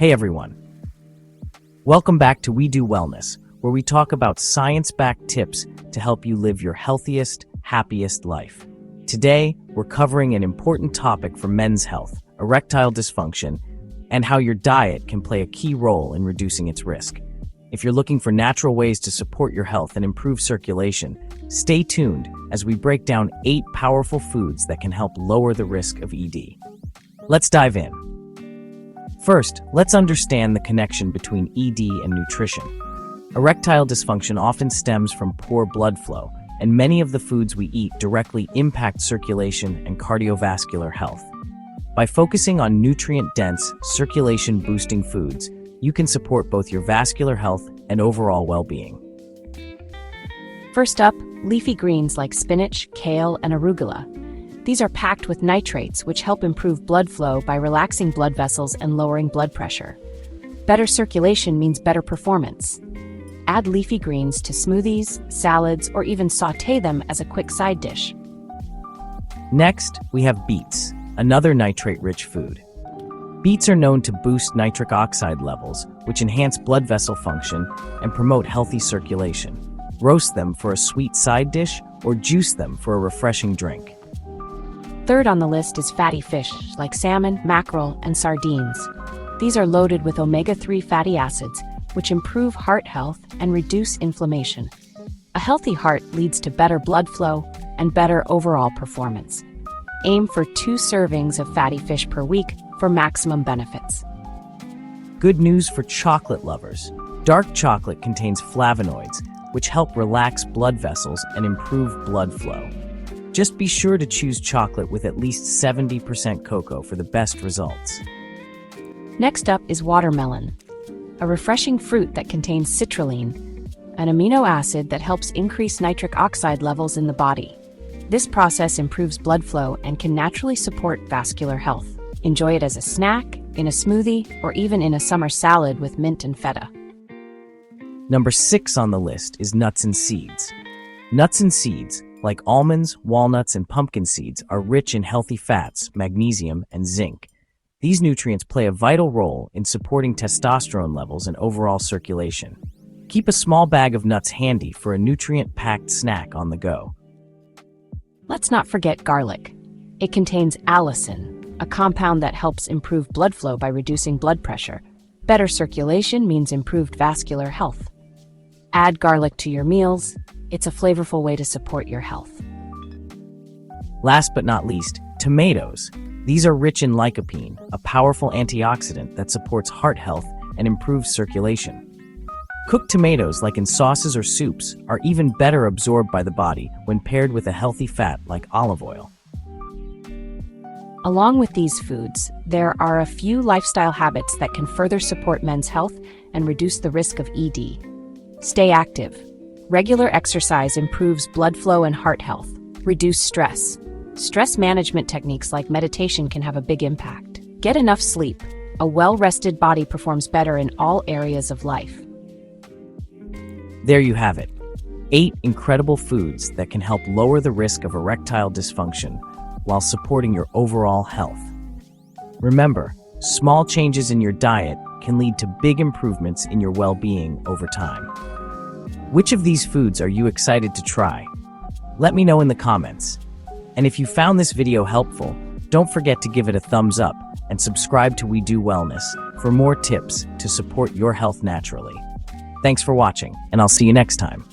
Hey everyone. Welcome back to We Do Wellness, where we talk about science-backed tips to help you live your healthiest, happiest life. Today, we're covering an important topic for men's health, erectile dysfunction, and how your diet can play a key role in reducing its risk. If you're looking for natural ways to support your health and improve circulation, stay tuned as we break down 8 powerful foods that can help lower the risk of ED. Let's dive in. First, let's understand the connection between ED and nutrition. Erectile dysfunction often stems from poor blood flow, and many of the foods we eat directly impact circulation and cardiovascular health. By focusing on nutrient-dense, circulation-boosting foods, you can support both your vascular health and overall well-being. First up, leafy greens like spinach, kale, and arugula. These are packed with nitrates, which help improve blood flow by relaxing blood vessels and lowering blood pressure. Better circulation means better performance. Add leafy greens to smoothies, salads, or even sauté them as a quick side dish. Next, we have beets, another nitrate-rich food. Beets are known to boost nitric oxide levels, which enhance blood vessel function and promote healthy circulation. Roast them for a sweet side dish or juice them for a refreshing drink. Third on the list is fatty fish like salmon, mackerel, and sardines. These are loaded with omega-3 fatty acids, which improve heart health and reduce inflammation. A healthy heart leads to better blood flow and better overall performance. Aim for 2 servings of fatty fish per week for maximum benefits. Good news for chocolate lovers. Dark chocolate contains flavonoids, which help relax blood vessels and improve blood flow. Just be sure to choose chocolate with at least 70% cocoa for the best results. Next up is watermelon, a refreshing fruit that contains citrulline, an amino acid that helps increase nitric oxide levels in the body. This process improves blood flow and can naturally support vascular health. Enjoy it as a snack, in a smoothie, or even in a summer salad with mint and feta. Number 6 on the list is nuts and seeds. Nuts and seeds, like almonds, walnuts, and pumpkin seeds, are rich in healthy fats, magnesium, and zinc. These nutrients play a vital role in supporting testosterone levels and overall circulation. Keep a small bag of nuts handy for a nutrient-packed snack on the go. Let's not forget garlic. It contains allicin, a compound that helps improve blood flow by reducing blood pressure. Better circulation means improved vascular health. Add garlic to your meals. It's a flavorful way to support your health. Last but not least, tomatoes. These are rich in lycopene, a powerful antioxidant that supports heart health and improves circulation. Cooked tomatoes, like in sauces or soups, are even better absorbed by the body when paired with a healthy fat like olive oil. Along with these foods, there are a few lifestyle habits that can further support men's health and reduce the risk of ED. Stay active. Regular exercise improves blood flow and heart health. Reduce stress. Stress management techniques like meditation can have a big impact. Get enough sleep. A well-rested body performs better in all areas of life. There you have it. 8 incredible foods that can help lower the risk of erectile dysfunction while supporting your overall health. Remember, small changes in your diet can lead to big improvements in your well-being over time. Which of these foods are you excited to try? Let me know in the comments. And if you found this video helpful, don't forget to give it a thumbs up and subscribe to We Do Wellness for more tips to support your health naturally. Thanks for watching, and I'll see you next time.